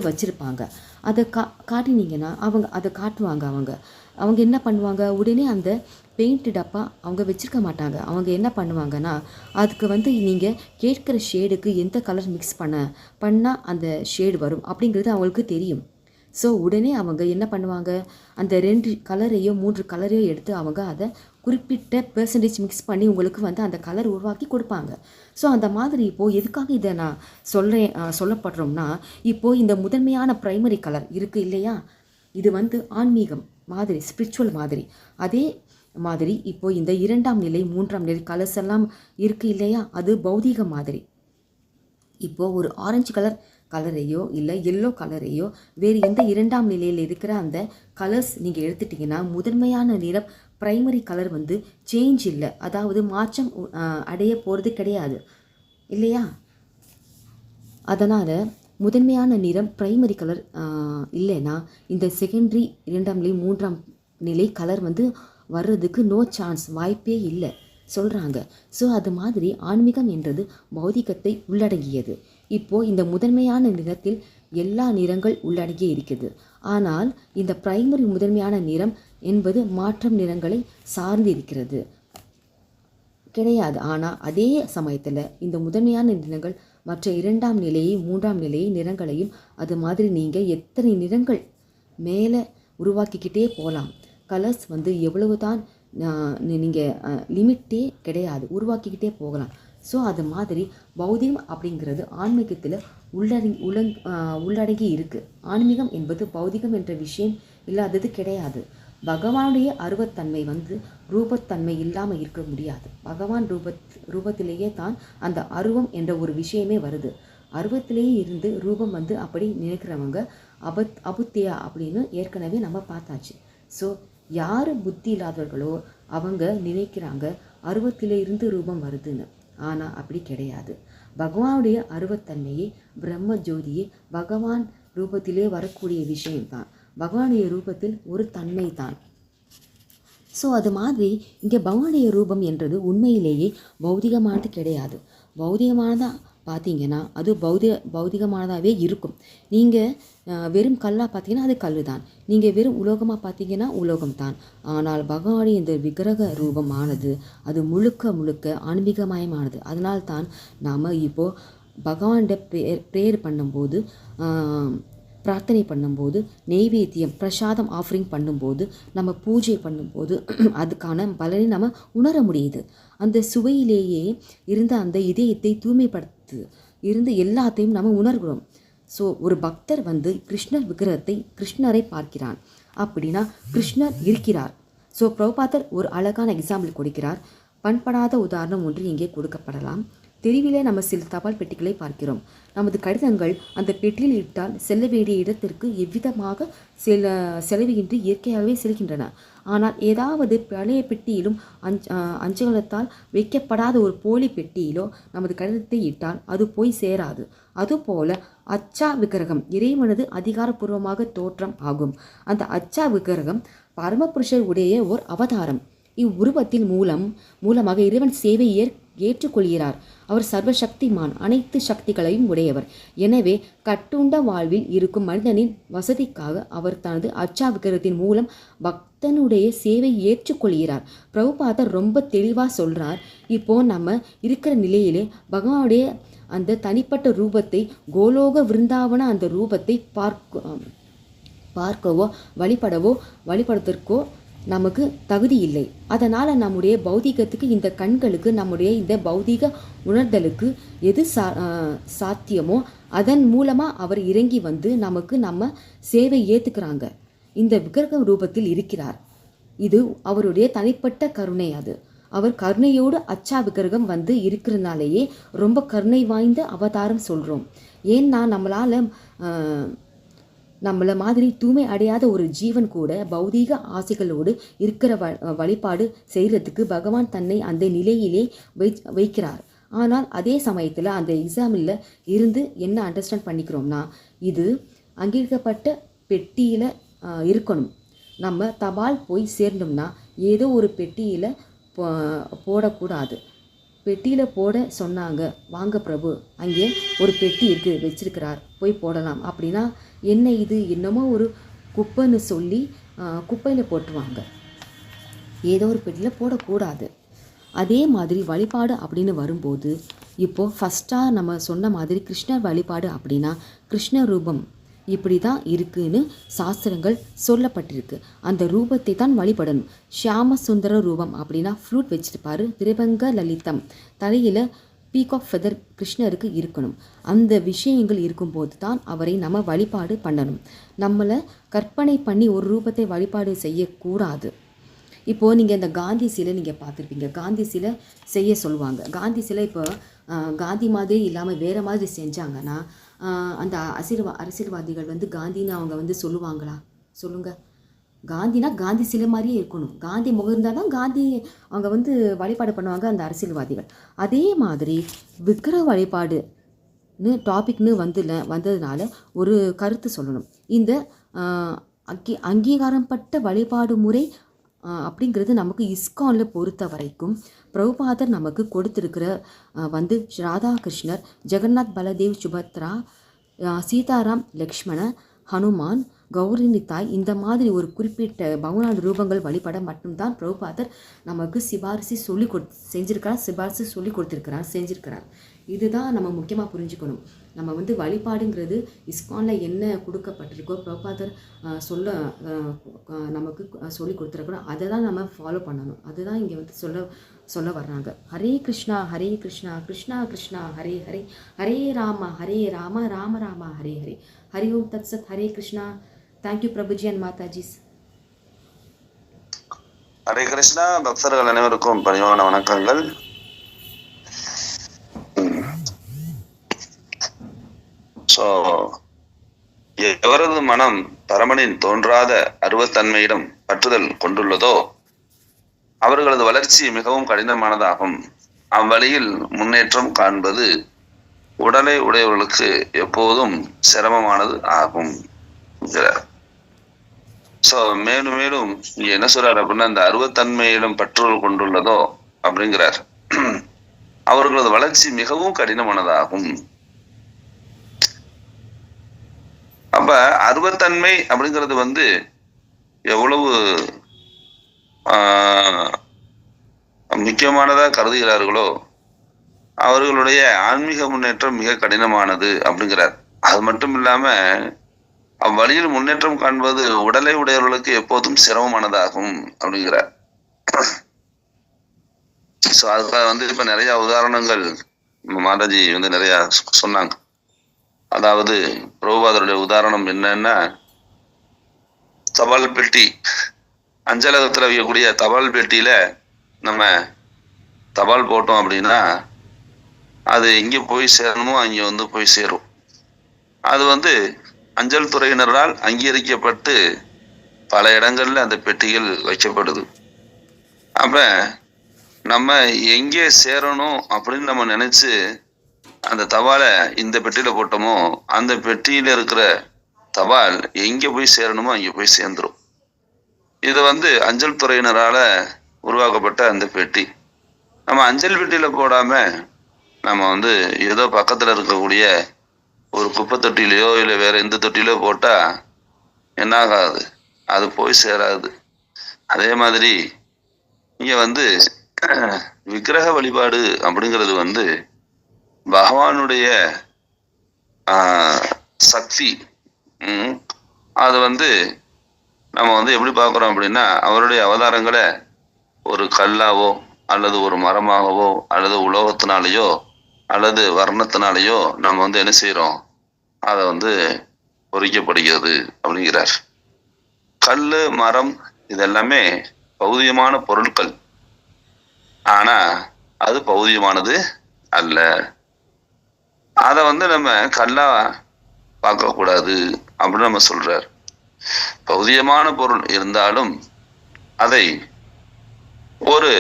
வச்சுருப்பாங்க. அதை காட்டினீங்கன்னா அதை காட்டுவாங்க. அவங்க என்ன பண்ணுவாங்க, உடனே அந்த பெயிண்ட் டப்பா அவங்க வச்சுருக்க மாட்டாங்க. அவங்க என்ன பண்ணுவாங்கன்னா அதுக்கு நீங்கள் கேட்குற ஷேடுக்கு எந்த கலர் மிக்ஸ் பண்ணால் அந்த ஷேடு வரும் அப்படிங்கிறது அவங்களுக்கு தெரியும். ஸோ உடனே அவங்க என்ன பண்ணுவாங்க, அந்த 2 கலரையோ 3 கலரையோ எடுத்து அவங்க அதை குறிப்பிட்ட பெர்சன்டேஜ் மிக்ஸ் பண்ணி உங்களுக்கு வந்து அந்த கலர் உருவாக்கி கொடுப்பாங்க. ஸோ அந்த மாதிரி இப்போது எதுக்காக இதை நான் சொல்லப்படுறோம்னா, இப்போது இந்த முதன்மையான ப்ரைமரி கலர் இருக்குது இல்லையா, இது வந்து ஆன்மீகம் மாதிரி, ஸ்பிரிச்சுவல் மாதிரி. அதே மாதிரி இப்போ இந்த 2ஆம் நிலை 3ஆம் நிலை கலர்ஸ் எல்லாம் இருக்குது இல்லையா, அது பௌதீக மாதிரி. இப்போது ஒரு ஆரஞ்சு கலரையோ இல்லை எல்லோ கலரையோ வேறு எந்த 2ஆம் நிலையில் இருக்கிற அந்த கலர்ஸ் நீங்கள் எடுத்துட்டிங்கன்னா முதன்மையான நிறம் ப்ரைமரி கலர் வந்து சேஞ்ச் இல்லை, அதாவது மாற்றம் அடைய போகிறது கிடையாது இல்லையா. அதனால் முதன்மையான நிறம் ப்ரைமரி கலர் இல்லைன்னா இந்த செகண்டரி 2ஆம் நிலை 3ஆம் நிலை கலர் வந்து வர்றதுக்கு நோ சான்ஸ், வாய்ப்பே இல்லை சொல்கிறாங்க. ஸோ அது மாதிரி ஆன்மீகம் என்றது பௌதிகத்தை உள்ளடங்கியது. இப்போது இந்த முதன்மையான நிறத்தில் எல்லா நிறங்கள் உள்ளடங்கி இருக்குது. ஆனால் இந்த பிரைமரி முதன்மையான நிறம் என்பது மாற்றம் நிறங்களை சார்ந்து இருக்கிறது கிடையாது. ஆனால் அதே சமயத்தில் இந்த முதன்மையான நிறங்கள் மற்ற 2ஆம் நிலையை 3ஆம் நிலையை நிறங்களையும் அது மாதிரி நீங்கள் எத்தனை நிறங்கள் மேலே உருவாக்கிக்கிட்டே போகலாம். கலர்ஸ் வந்து எவ்வளவு தான் நீங்கள் லிமிட்டே கிடையாது, உருவாக்கிக்கிட்டே போகலாம். ஸோ அது மாதிரி பௌதிகம் அப்படிங்கிறது ஆன்மீகத்தில் உள்ளடங்கி இருக்குது. ஆன்மீகம் என்பது பௌதிகம் என்ற விஷயம் இல்லாதது கிடையாது. பகவானுடைய அருவத்தன்மை வந்து ரூபத்தன்மை இல்லாமல் இருக்க முடியாது. பகவான் ரூபத்திலேயே தான் அந்த அருவம் என்ற ஒரு விஷயமே வருது. அருவத்திலேயே இருந்து ரூபம் வந்து அப்படி நினைக்கிறவங்க அபுத்தியா அப்படின்னு ஏற்கனவே நம்ம பார்த்தாச்சு. ஸோ யார் புத்தி இல்லாதவர்களோ அவங்க நினைக்கிறாங்க அருவத்திலே இருந்து ரூபம் வருதுன்னு. ஆனால் அப்படி கிடையாது. பகவானுடைய அருவத்தன்மையை பிரம்ம ஜோதியை பகவான் ரூபத்திலே வரக்கூடிய விஷயம்தான். பகவானுடைய ரூபத்தில் ஒரு தன்மை தான். ஸோ அது மாதிரி இங்கே பகவானுடைய ரூபம் என்றது உண்மையிலேயே பௌதிகமானது கிடையாது. பௌதிகமானதாக பார்த்தீங்கன்னா அது பௌதிகமானதாகவே இருக்கும். நீங்கள் வெறும் கல்லாக பார்த்தீங்கன்னா அது கல் தான், நீங்கள் வெறும் உலோகமாக பார்த்தீங்கன்னா உலோகம் தான். ஆனால் பகவானுடைய இந்த விக்கிரக ரூபமானது அது முழுக்க ஆன்மீகமயமானது. அதனால்தான் நாம் இப்போது பகவான்கிட்ட ப்ரேயர் பண்ணும்போது, பிரார்த்தனை பண்ணும்போது, நெய்வேத்தியம் பிரசாதம் ஆஃபரிங் பண்ணும்போது, நம்ம பூஜை பண்ணும்போது அதுக்கான பலனை நம்ம உணர முடியுது. அந்த சுவையிலேயே இருந்த அந்த இதயத்தை தூய்மைப்படுத்து இருந்து எல்லாத்தையும் நம்ம உணர்கிறோம். ஸோ ஒரு பக்தர் வந்து கிருஷ்ணரை பார்க்கிறான் அப்படின்னா கிருஷ்ணர் இருக்கிறார். ஸோ பிரபுபாதர் ஒரு அழகான எக்ஸாம்பிள் கொடுக்கிறார். பண்படாத உதாரணம் ஒன்று இங்கே கொடுக்கப்படலாம். தெருவிலே நம்ம சில தபால் பெட்டிகளை பார்க்கிறோம். நமது கடிதங்கள் அந்த பெட்டியில் இட்டால் செல்ல வேண்டிய இடத்திற்கு எவ்விதமாக செலவின்றி இயற்கையாகவே செல்கின்றன. ஆனால் ஏதாவது பழைய பெட்டியிலும் அஞ்சலத்தால் வைக்கப்படாத ஒரு போலி பெட்டியிலோ நமது கடிதத்தை இட்டால் அது போய் சேராது. அதுபோல அச்சா விக்கிரகம் இறைவனது அதிகாரப்பூர்வமாக தோற்றம் ஆகும். அந்த அச்சா விக்கிரகம் பரமபுருஷர் உடைய ஓர் அவதாரம். இவ்வுருவத்தின் மூலமாக இறைவன் சேவை ஏற்றுக்கொள்கிறார். அவர் சர்வசக்திமான், அனைத்து சக்திகளையும் உடையவர். எனவே கட்டுண்ட வாழ்வில் இருக்கும் மனிதனின் வசதிக்காக அவர் தனது அச்சா விக்கிரகத்தின் மூலம் பக்தனுடைய சேவை ஏற்றுக்கொள்கிறார். பிரபுபாதர் ரொம்ப தெளிவாக சொல்கிறார். இப்போது நம்ம இருக்கிற நிலையிலே பகவானுடைய அந்த தனிப்பட்ட ரூபத்தை, கோலோக விருந்தாவன அந்த ரூபத்தை பார்க்கவோ வழிபடுவதற்கோ நமக்கு தகுதி இல்லை. அதனால் நம்முடைய பௌதிகத்துக்கு, இந்த கண்களுக்கு, நம்முடைய இந்த பௌதிக உணர்தலுக்கு எது சாத்தியமோ அதன் மூலமாக அவர் இறங்கி வந்து நம்ம சேவை ஏற்றுக்கிறாங்க. இந்த விக்கிரக ரூபத்தில் இருக்கிறார். இது அவருடைய தனிப்பட்ட கருணை. அது அவர் கருணையோடு அச்சா விக்கிரகம் வந்து இருக்கிறதுனாலேயே ரொம்ப கருணை வாய்ந்த அவதாரம் சொல்கிறோம். ஏன்னா நம்மளை மாதிரி தூய்மை அடையாத ஒரு ஜீவன் கூட பௌதீக ஆசைகளோடு இருக்கிற வழிபாடு செய்கிறதுக்கு பகவான் தன்னை அந்த நிலையிலே வைக்கிறார். ஆனால் அதே சமயத்தில் அந்த எக்ஸாம்பிளில் இருந்து என்ன அண்டர்ஸ்டாண்ட் பண்ணிக்கிறோம்னா, இது அங்கீகரிக்கப்பட்ட பெட்டியில் இருக்கணும். நம்ம தபால் போய் சேர்ந்தோம்னா ஏதோ ஒரு பெட்டியில் போடக்கூடாது. பெட்டியில் போட சொன்னாங்க, வாங்க பிரபு அங்கே ஒரு பெட்டி இருக்குது வச்சிருக்கிறார், போய் போடலாம் அப்படின்னா என்ன இது என்னமோ ஒரு குப்பைன்னு சொல்லி குப்பையில் போட்டுருவாங்க. ஏதோ ஒரு பெட்டியில் போடக்கூடாது. அதே மாதிரி வழிபாடு அப்படின்னு வரும்போது இப்போது ஃபஸ்ட்டாக நம்ம சொன்ன மாதிரி கிருஷ்ணர் வழிபாடு அப்படின்னா கிருஷ்ண ரூபம் இப்படி தான் இருக்குன்னு சாஸ்திரங்கள் சொல்லப்பட்டிருக்கு. அந்த ரூபத்தை தான் வழிபடணும். ஷியாம சுந்தர ரூபம் அப்படின்னா ஃப்ளூட் வச்சுருப்பாரு, திரிபங்க லலிதம், தலையில் பீகாக் ஃபெதர் கிருஷ்ணருக்கு இருக்கணும். அந்த விஷயங்கள் இருக்கும்போது தான் அவரை நம்ம வழிபாடு பண்ணணும். நம்மளை கற்பனை பண்ணி ஒரு ரூபத்தை வழிபாடு செய்யக்கூடாது. இப்போது நீங்கள் இந்த காந்தி சிலை நீங்கள் பார்த்துருப்பீங்க. காந்தி சிலை செய்ய சொல்லுவாங்க. காந்தி சிலை இப்போ காந்தி மாதிரி இல்லாமல் வேறு மாதிரி செஞ்சாங்கன்னா அந்த அரசியல்வாதிகள் வந்து காந்தின்னு அவங்க சொல்லுவாங்களா? சொல்லுங்கள். காந்தினா காந்தி சிலை மாதிரியே இருக்கணும். காந்தி முகம் இருந்தால் தான் காந்தி அவங்க வழிபாடு பண்ணுவாங்க அந்த அரசியல்வாதிகள். அதே மாதிரி விக்கிரக வழிபாடுன்னு டாபிக்னு வந்ததுனால ஒரு கருத்து சொல்லணும். இந்த அங்கீகாரம் பட்ட வழிபாடு முறை அப்படிங்கிறது நமக்கு இஸ்கானில் பொறுத்த வரைக்கும் பிரபுபாதர் நமக்கு கொடுத்துருக்கிற ராதாகிருஷ்ணர், ஜெகநாத், பலதேவ், சுபத்ரா, சீதாராம், லக்ஷ்மண, ஹனுமான், கௌரினி தாய், இந்த மாதிரி ஒரு குறிப்பிட்ட பகவான் ரூபங்கள் வழிபட மட்டும்தான் பிரபுபாதர் நமக்கு சிபாரிசு சொல்லி செஞ்சிருக்கிறார். இதுதான் நம்ம முக்கியமாக புரிஞ்சுக்கணும். நம்ம வழிபாடுங்கிறது இஸ்கானில் என்ன கொடுக்கப்பட்டிருக்கோ பிரபுபாதர் நமக்கு சொல்லி கொடுத்துருக்கணும். அதை தான் நம்ம ஃபாலோ பண்ணணும். அதுதான் இங்கே சொல்ல வர்றாங்க. ஹரே கிருஷ்ணா ஹரே கிருஷ்ணா கிருஷ்ணா கிருஷ்ணா ஹரே ஹரே, ஹரே ராம ராம ராம ஹரே ஹரே. ஹரி ஓம் தத் சத். ஹரே கிருஷ்ணா. Thank you prabhuji and matajis. ஹரே கிருஷ்ணா. பக்தர்கள் அனைவருக்கும் பணிவான வணக்கங்கள். எவரது மனம் பரமனின் தோன்றாத அருவத்தன்மையிடம் பற்றுதல் கொண்டுள்ளதோ அவர்களது வளர்ச்சி மிகவும் கடினமானதாகும். அவ்வழியில் முன்னேற்றம் காண்பது உடலை உடையவர்களுக்கு எப்போதும் சிரமமானது ஆகும். மேலும் மேலும் இங்க என்ன சொல்றாரு அப்படின்னா, அந்த அருவத்தன்மையிடம் பற்றுதல் கொண்டுள்ளதோ அப்படிங்கிறார். அவர்களது வளர்ச்சி மிகவும் கடினமானதாகும். அப்ப அருவத்தன்மை அப்படிங்கிறது எவ்வளவு முக்கியமானதா கருதுகிறார்களோ அவர்களுடைய ஆன்மீக முன்னேற்றம் மிக கடினமானது அப்படிங்கிறார். அது மட்டும் இல்லாம அவ்வழியில் முன்னேற்றம் காண்பது உடலை உடையவர்களுக்கு எப்போதும் சிரமமானதாகும் அப்படிங்கிறார். அதுக்காக இப்ப நிறைய உதாரணங்கள் மாதாஜி நிறைய சொன்னாங்க. அதாவது பிரபுபாதருடைய உதாரணம் என்னன்னா, தபால் பெட்டி, அஞ்சலகத்துல வைக்கக்கூடிய தபால் பெட்டியில நம்ம தபால் போட்டோம் அப்படின்னா அது எங்க போய் சேரணுமோ அங்க போய் சேரும். அது அஞ்சல் துறையினரால் அங்கீகரிக்கப்பட்டு பல இடங்கள்ல அந்த பெட்டிகள் வைக்கப்படுது. அப்ப நம்ம எங்கே சேரணும் அப்படின்னு நம்ம நினைச்சு அந்த தபாலை இந்த பெட்டியில போட்டோமோ அந்த பெட்டியில இருக்கிற தபால் எங்க போய் சேரணுமோ அங்க போய் சேர்ந்துரும். இது அஞ்சல் துறையினரால உருவாக்கப்பட்ட அந்த பெட்டி. நம்ம அஞ்சல் பெட்டியில போடாம நம்ம ஏதோ பக்கத்துல இருக்கக்கூடிய ஒரு குப்பை தொட்டிலையோ இல்லை வேற எந்த தொட்டிலையோ போட்டா என்ன ஆகாது, அது போய் சேராது. அதே மாதிரி இங்க விக்கிரக வழிபாடு அப்படிங்கிறது பகவானுடைய சக்தி. அது நம்ம எப்படி பார்க்குறோம் அப்படின்னா, அவருடைய அவதாரங்களை ஒரு கல்லாவோ அல்லது ஒரு மரமாகவோ அல்லது உலோகத்தினாலேயோ அல்லது வர்ணத்தினாலேயோ நம்ம என்ன செய்யறோம், அதை பொறிக்கப்படுகிறது அப்படிங்கிறார். கல், மரம் இதெல்லாமே பௌதியமான பொருட்கள். ஆனா அது பௌதியமானது அல்ல. அதை நம்ம கல்லா பார்க்க கூடாது அப்படின்னு நம்ம சொல்றார். பௌதியமான பொருள் இருந்தாலும் அதை ஒரு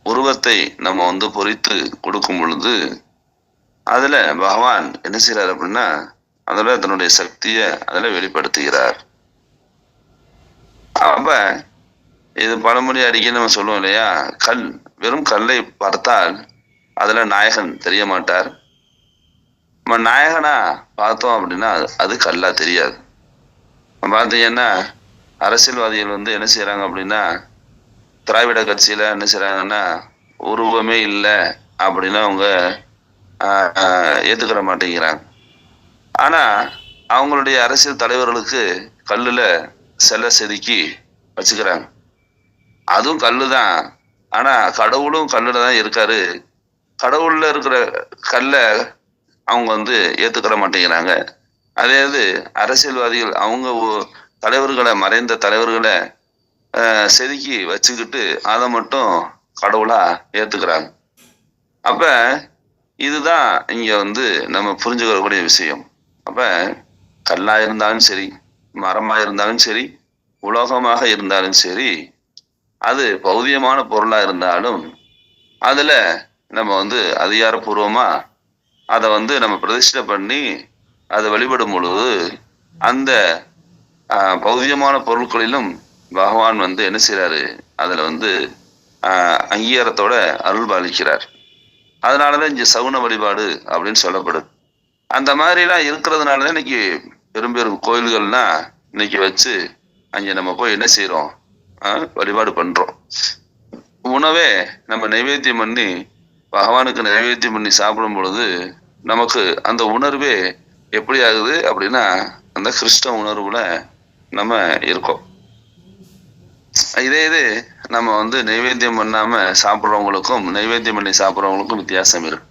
உருவத்தை நம்ம பொறித்து கொடுக்கும் பொழுது அதுல பகவான் என்ன செய்யறார் அப்படின்னா, அதுல தன்னுடைய சக்திய அதுல வெளிப்படுத்துகிறார். அப்ப இது பழமொழி அடிக்கடி நம்ம சொல்லுவோம் இல்லையா, வெறும் கல்லை பார்த்தால் அதுல நாயகன் தெரிய மாட்டார். நம்ம நாயகனா பார்த்தோம் அப்படின்னா அது கல்லா தெரியாது. பார்த்தீங்கன்னா அரசியல்வாதிகள் என்ன செய்யறாங்க அப்படின்னா, திராவிட கட்சியில என்ன செய்யறாங்கன்னா, உருவமே இல்லை அப்படின்னு அவங்க ஏத்துக்கிற மாட்டேங்கிறாங்க. ஆனா அவங்களுடைய அரசியல் தலைவர்களுக்கு கல்லுல சிலை செதுக்கி வச்சுக்கிறாங்க. அதுவும் கல்லுதான். ஆனா கடவுளும் கல்லுல தான் இருக்காரு. கடவுள்ல இருக்கிற கல்லை அவங்க ஏத்துக்கிற மாட்டேங்கிறாங்க. அதே அரசியல்வாதிகள் அவங்க தலைவர்களை, மறைந்த தலைவர்களை செதுக்கி வச்சுக்கிட்டு அதை மட்டும் கடவுளா ஏத்துக்கிறாங்க. அப்ப இதுதான் இங்க நம்ம புரிஞ்சுக்கக்கூடிய விஷயம். அப்ப கல்லா இருந்தாலும் சரி, மரமா இருந்தாலும் சரி, உலோகமாக இருந்தாலும் சரி, அது பௌதியமான பொருளா இருந்தாலும் அதுல நம்ம அதிகாரப்பூர்வமா அதை நம்ம பிரதிஷ்டை பண்ணி அதை வழிபடும் பொழுது அந்த பௌதியமான பொருட்களிலும் பகவான் என்ன செய்யறாரு, அதுல அங்கீகாரத்தோட அருள் பாலிக்கிறார். அதனாலதான் இங்க சகுன வழிபாடு அப்படின்னு சொல்லப்படுது. அந்த மாதிரிலாம் இருக்கிறதுனாலதான் இன்னைக்கு பெரும் பெரும் கோயில்கள்லாம் இன்னைக்கு வச்சு அங்க நம்ம போய் என்ன செய்யறோம், வழிபாடு பண்றோம். உணவே நம்ம நைவேத்தியம் பண்ணி பகவானுக்கு நைவேத்தியம் பண்ணி சாப்பிடும் பொழுது நமக்கு அந்த உணர்வே எப்படி ஆகுது அப்படின்னா அந்த கிருஷ்ண உணர்வுல நம்ம இருக்கோம். இதே நம்ம நைவேத்தியம் பண்ணாம சாப்பிட்றவங்களுக்கும் நைவேத்தியம் பண்ணி சாப்பிட்றவங்களுக்கும் வித்தியாசம் இருக்கு.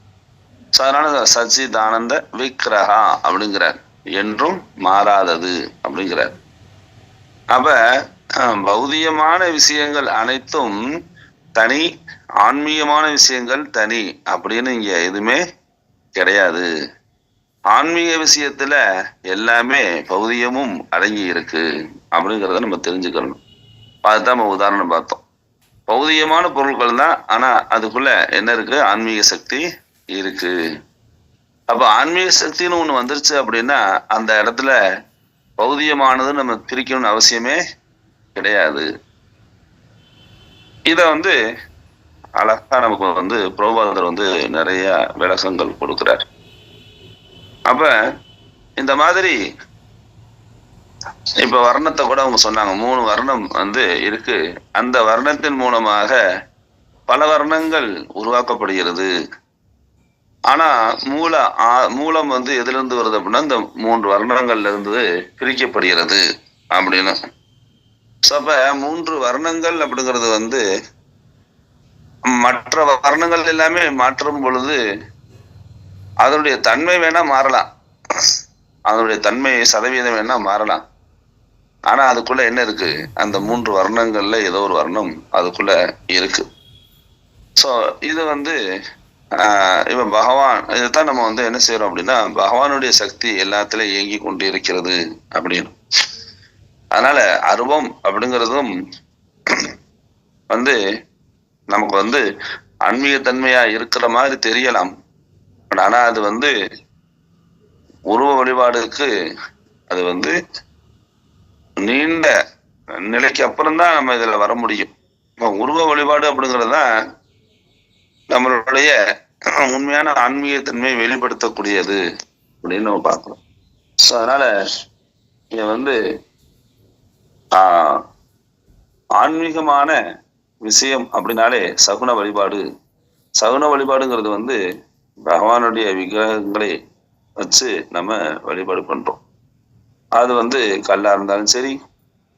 ஸோ அதனால சச்சிதானந்த விக்கிரகா அப்படிங்கிறார், என்றும் மாறாதது அப்படிங்கிறார். அப்ப பௌதிகமான விஷயங்கள் அனைத்தும் தனி, ஆன்மீகமான விஷயங்கள் தனி அப்படின்னு இங்க எதுவுமே கிடையாது. ஆன்மீக விஷயத்துல எல்லாமே பௌதிகமும் அடங்கி இருக்கு அப்படிங்கிறத நம்ம தெரிஞ்சுக்கணும். அதுதான் நம்ம உதாரணம் பார்த்தோம். பௌதிகமான பொருட்கள் தான், ஆனா அதுக்குள்ள என்ன இருக்கு, ஆன்மீக சக்தி இருக்கு. அப்ப ஆன்மீக சக்தின்னு ஒண்ணு வந்துருச்சு அப்படின்னா அந்த இடத்துல பௌதிகமானது நம்ம பிரிக்கணும்னு அவசியமே கிடையாது. இத அழகா நமக்கு பிரபுபாதர் நிறைய விளக்கங்கள் கொடுக்கிறார். அப்ப இந்த மாதிரி இப்ப வர்ணத்தை கூட அவங்க சொன்னாங்க, 3 வர்ணம் இருக்கு. அந்த வர்ணத்தின் மூலமாக பல வர்ணங்கள் உருவாக்கப்படுகிறது. ஆனா மூலம் எதுல இருந்து வருது அப்படின்னா இந்த 3 வர்ணங்கள்ல இருந்து பிரிக்கப்படுகிறது அப்படின்னு. அப்ப 3 வர்ணங்கள் அப்படிங்கிறது மற்ற வர்ணங்கள் எல்லாமே மாற்றும் பொழுது அதனுடைய தன்மை வேணா மாறலாம், அதனுடைய தன்மை சதவீதம் வேணா மாறலாம். ஆனா அதுக்குள்ள என்ன இருக்கு, அந்த 3 வர்ணங்கள்ல ஏதோ ஒரு வர்ணம் அதுக்குள்ள இருக்கு. சோ இது இவன் பகவான், இதைத்தான் நம்ம என்ன செய்யறோம் அப்படின்னா பகவானுடைய சக்தி எல்லாத்துலயும் இயங்கி கொண்டு இருக்கிறது அப்படின்னு. அதனால அருவம் அப்படிங்கிறதும் நமக்கு ஆன்மீக தன்மையா இருக்கிற மாதிரி தெரியலாம். ஆனா அது உருவ வழிபாடுக்கு அது நீண்ட நிலைக்கு அப்புறம்தான் நம்ம இதுல வர முடியும். உருவ வழிபாடு அப்படிங்கிறதுதான் நம்மளுடைய உண்மையான ஆன்மீக தன்மையை வெளிப்படுத்தக்கூடியது அப்படின்னு நம்ம பார்க்கிறோம். ஸோ அதனால இங்க ஆன்மீகமான விஷயம் அப்படின்னாலே சகுன வழிபாடு. சகுன வழிபாடுங்கிறது பகவானுடைய விக்கிரகங்களை வச்சு நம்ம வழிபாடு பண்றோம். அது கல்லா இருந்தாலும் சரி,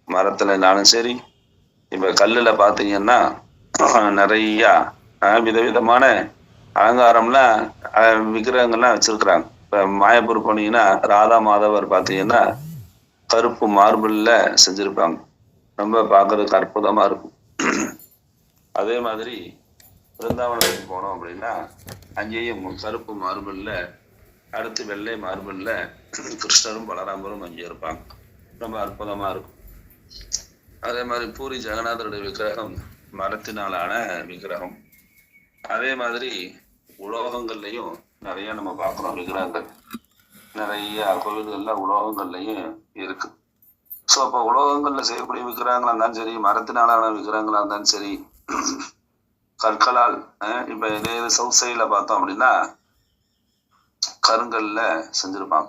மரத்துல இருந்தாலும் சரி. இப்ப கல்லுல பாத்தீங்கன்னா நிறைய விதவிதமான அலங்காரம்லாம் விக்கிரகங்கள்லாம் வச்சிருக்கிறாங்க. இப்ப மாயப்பூர் போனீங்கன்னா ராதா மாதவர் பாத்தீங்கன்னா கருப்பு மார்பிள்ல செஞ்சிருப்பாங்க, ரொம்ப பார்க்கறதுக்கு அற்புதமா இருக்கும். அதே மாதிரி பிருந்தாவனத்துக்கு போனோம் அப்படின்னா அங்கேயும் கருப்பு மார்பிள்ல, அடுத்து வெள்ளை மார்பிள்ல கிருஷ்ணரும் பலராமரும் அங்கே இருப்பாங்க, ரொம்ப அற்புதமா இருக்கும். அதே மாதிரி பூரி ஜெகநாதருடைய விக்கிரகம் மரத்தினாலான விக்கிரகம். அதே மாதிரி உலோகங்கள்லையும் நிறைய நம்ம பார்க்கிறோம் விக்கிரகங்கள், நிறைய கோவில்கள்ல உலோகங்கள்லையும் இருக்கு. ஸோ அப்போ உலோகங்கள்ல செய்யக்கூடிய விக்கிரகங்களா இருந்தாலும் சரி, மரத்தினாலான விக்கிரகங்களா இருந்தாலும் சரி, கற்களால் இப்ப இதே சவுத் சைட்ல பார்த்தோம் அப்படின்னா கருங்கல்ல செஞ்சிருப்பாங்க.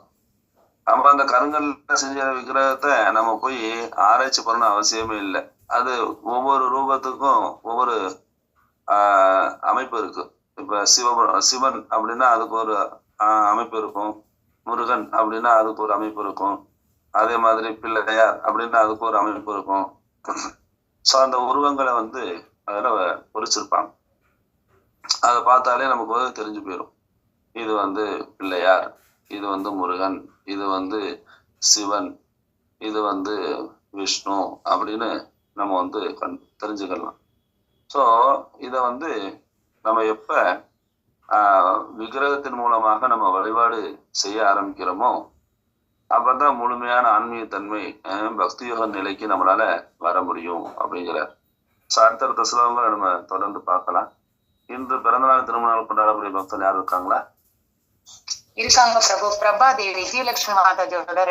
நம்ம அந்த கருங்கல்ல செஞ்ச விக்கிரகத்தை நம்ம போய் ஆராய்ச்சி பண்ண அவசியமே இல்லை. அது ஒவ்வொரு ரூபத்துக்கும் ஒவ்வொரு அமைப்பு இருக்கு. இப்ப சிவன் அப்படின்னா அதுக்கு ஒரு அமைப்பு இருக்கும், முருகன் அப்படின்னா அதுக்கு ஒரு அமைப்பு இருக்கும். அதே மாதிரி பிள்ளையார் அப்படின்னா அதுக்கு ஒரு அமைப்பு இருக்கும். ஸோ அந்த உருவங்களை வந்து அதில் பொறிச்சிருப்பாங்க. அதை பார்த்தாலே நமக்கு வந்து தெரிஞ்சு போயிடும். இது வந்து பிள்ளையார், இது வந்து முருகன், இது வந்து சிவன், இது வந்து விஷ்ணு அப்படின்னு நம்ம வந்து தெரிஞ்சுக்கலாம். ஸோ இதை வந்து நம்ம எப்ப விக்கிரகத்தின் மூலமாக நம்ம வழிபாடு செய்ய ஆரம்பிக்கிறோமோ அப்பதான் முழுமையான ஆன்மீக தன்மை பக்தி யோக நிலைக்கு நம்மளால வர முடியும் அப்படிங்கிறார். அடுத்தடுத்த ஸ்லோகங்களை நம்ம தொடர்ந்து பார்க்கலாம். இன்று பிறந்தநாள் திருமணம் கொண்டாடக்கூடிய பக்தர் யாரும் இருக்காங்களா? இருக்காங்க பிரபு. பிரபா தேவி விஜயலட்சுமி மாதாஜியோட